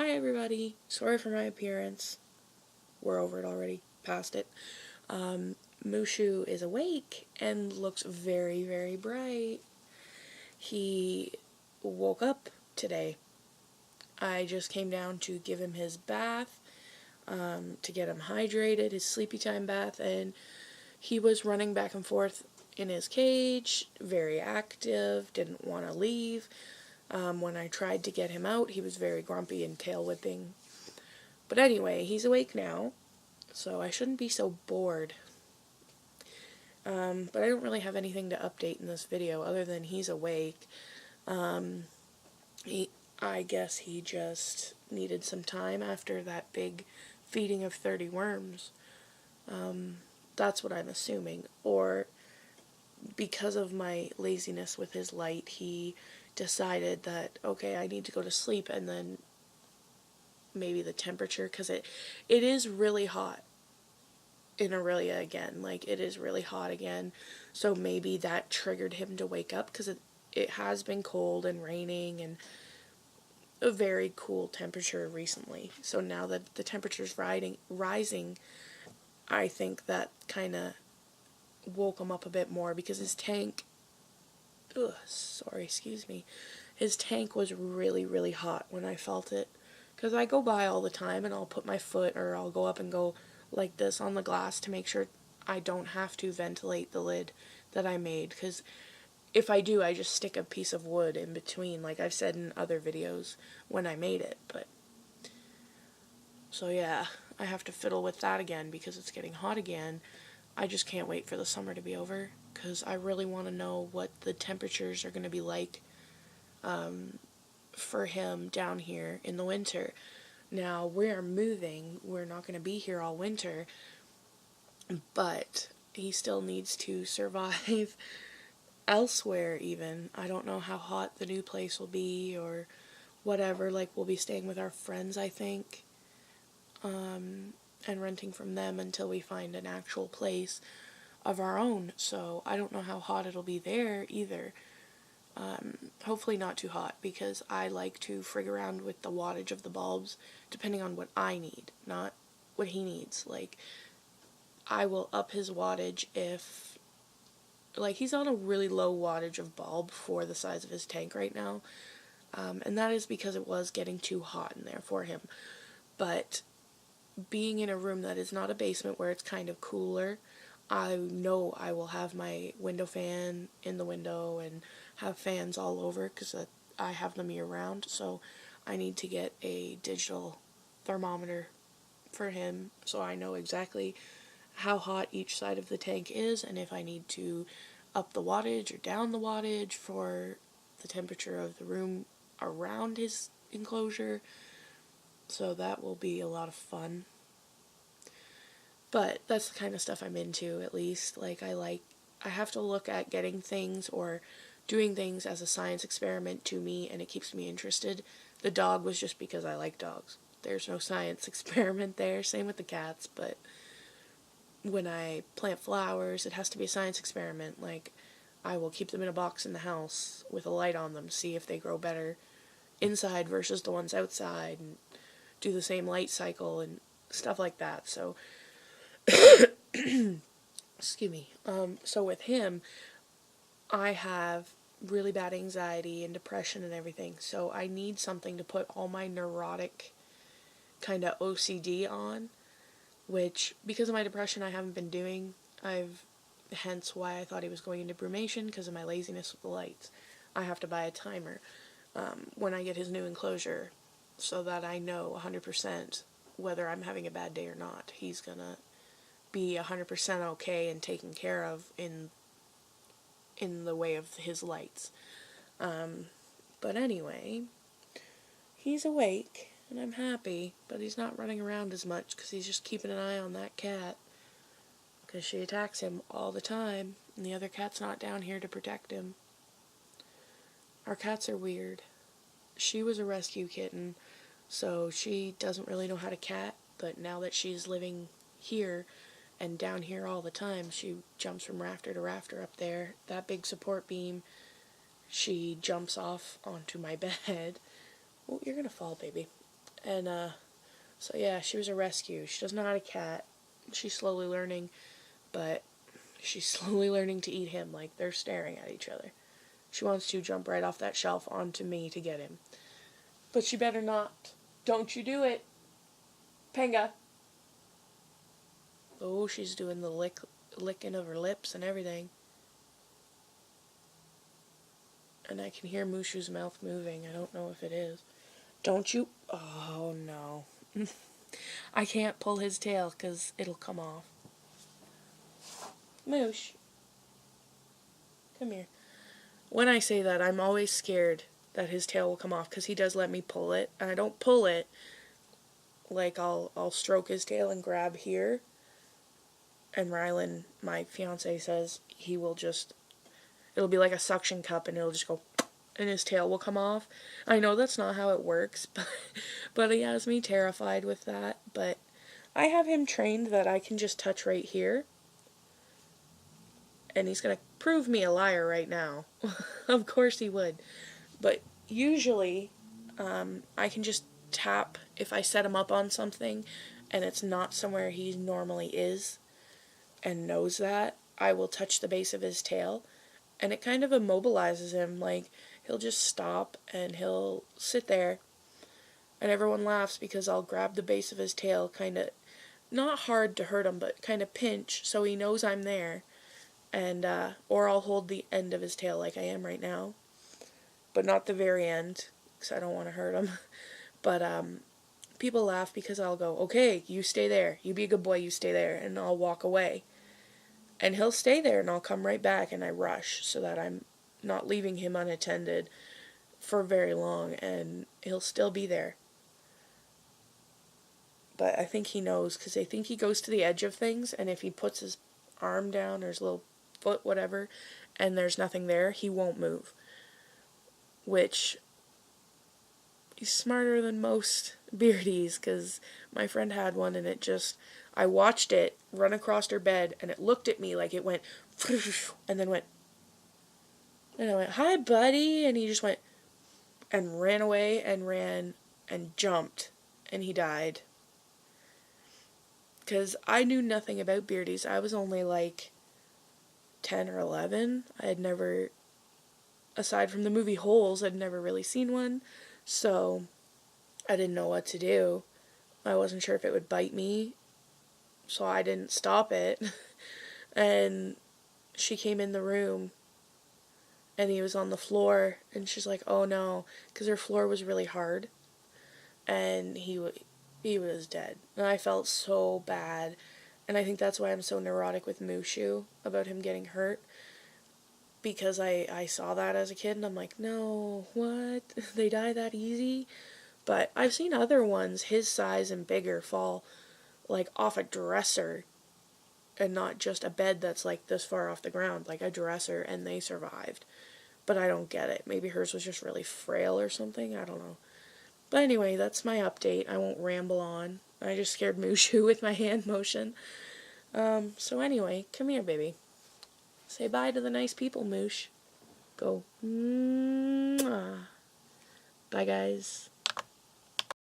Hi everybody, sorry for my appearance. We're over it already, past it. Mushu is awake and looks very, very bright. He woke up today. I just came down to give him his bath, to get him hydrated, his sleepy time bath, and he was running back and forth in his cage, very active, didn't want to leave. When I tried to get him out, he was very grumpy and tail whipping. But anyway, he's awake now, so I shouldn't be so bored. But I don't really have anything to update in this video other than he's awake. I guess he just needed some time after that big feeding of 30 worms. That's what I'm assuming. Or because of my laziness with his light, he decided that, okay, I need to go to sleep, and then maybe the temperature, because it is really hot in Aurelia again. Like, it is really hot again, so maybe that triggered him to wake up, because it has been cold and raining and a very cool temperature recently. So now that the temperature's rising, I think that kind of woke him up a bit more, because his tank, his tank was really, really hot when I felt it. Because I go by all the time and I'll put my foot, or I'll go up and go like this on the glass to make sure I don't have to ventilate the lid that I made. Because if I do, I just stick a piece of wood in between, like I've said in other videos when I made it. But so yeah, I have to fiddle with that again because it's getting hot again. I just can't wait for the summer to be over, because I really want to know what the temperatures are going to be like for him down here in the winter. Now, we're moving, we're not going to be here all winter, but he still needs to survive elsewhere even. I don't know how hot the new place will be or whatever. Like, we'll be staying with our friends, I think, and renting from them until we find an actual place of our own. So I don't know how hot it'll be there either. Hopefully not too hot, because I like to frig around with the wattage of the bulbs depending on what I need, not what he needs. Like, I will up his wattage if, like, he's on a really low wattage of bulb for the size of his tank right now, and that is because it was getting too hot in there for him. But being in a room that is not a basement where it's kind of cooler, I know I will have my window fan in the window and have fans all over, because I have them year round. So I need to get a digital thermometer for him so I know exactly how hot each side of the tank is, and if I need to up the wattage or down the wattage for the temperature of the room around his enclosure. So that will be a lot of fun. But that's the kind of stuff I'm into, at least. Like, I have to look at getting things or doing things as a science experiment to me, and it keeps me interested. The dog was just because I like dogs. There's no science experiment there. Same with the cats, but when I plant flowers, it has to be a science experiment. Like, I will keep them in a box in the house with a light on them, see if they grow better inside versus the ones outside, and do the same light cycle and stuff like that. So excuse me. So with him, I have really bad anxiety and depression and everything, so I need something to put all my neurotic kind of OCD on, which, because of my depression, I haven't been doing. Hence why I thought he was going into brumation, because of my laziness with the lights. I have to buy a timer when I get his new enclosure, so that I know 100% whether I'm having a bad day or not. He's gonna be 100% okay and taken care of in the way of his lights. But anyway, he's awake, and I'm happy, but he's not running around as much, because he's just keeping an eye on that cat, because she attacks him all the time, and the other cat's not down here to protect him. Our cats are weird. She was a rescue kitten, so she doesn't really know how to cat, but now that she's living here and down here all the time, she jumps from rafter to rafter up there. That big support beam, she jumps off onto my bed. Oh, you're gonna fall, baby. And, so yeah, she was a rescue. She doesn't know how to cat. She's slowly learning, but she's slowly learning to eat him, like they're staring at each other. She wants to jump right off that shelf onto me to get him. But she better not. Don't you do it, Pingah. Oh, she's doing the licking of her lips and everything. And I can hear Mushu's mouth moving. I don't know if it is. Don't you? Oh, no. I can't pull his tail because it'll come off. Moosh, come here. When I say that, I'm always scared that his tail will come off because he does let me pull it. And I don't pull it. Like, I'll stroke his tail and grab here. And Rylan, my fiance, says he will just, it'll be like a suction cup and it'll just go, and his tail will come off. I know that's not how it works, but he has me terrified with that. But I have him trained that I can just touch right here. And he's going to prove me a liar right now. Of course he would. But usually, I can just tap if I set him up on something and it's not somewhere he normally is and knows that. I will touch the base of his tail and it kind of immobilizes him. Like, he'll just stop and he'll sit there and everyone laughs because I'll grab the base of his tail, kind of, not hard to hurt him, but kind of pinch so he knows I'm there. And, or I'll hold the end of his tail like I am right now, but not the very end, because I don't want to hurt him. But, people laugh because I'll go, okay, you stay there, you be a good boy, you stay there, and I'll walk away. And he'll stay there, and I'll come right back, and I rush, so that I'm not leaving him unattended for very long, and he'll still be there. But I think he knows, because I think he goes to the edge of things, and if he puts his arm down, or his little foot, whatever, and there's nothing there, he won't move. Which, he's smarter than most Beardies, because my friend had one and it just, I watched it run across her bed and it looked at me like it went, and then went, and I went, hi buddy, and he just went, and ran away and ran and jumped, and he died. Because I knew nothing about Beardies. I was only like 10 or 11. I had never, aside from the movie Holes, I'd never really seen one, so I didn't know what to do. I wasn't sure if it would bite me, so I didn't stop it. And she came in the room, and he was on the floor, and she's like, oh no, because her floor was really hard, and he was dead. And I felt so bad. And I think that's why I'm so neurotic with Mushu about him getting hurt. Because I saw that as a kid and I'm like, no, what? They die that easy? But I've seen other ones his size and bigger fall like off a dresser and not just a bed that's like this far off the ground, like a dresser, and they survived. But I don't get it. Maybe hers was just really frail or something. I don't know. But anyway, that's my update. I won't ramble on. I just scared Mushu with my hand motion. So anyway, come here, baby. Say bye to the nice people, Moosh. Go. Mwah. Bye, guys.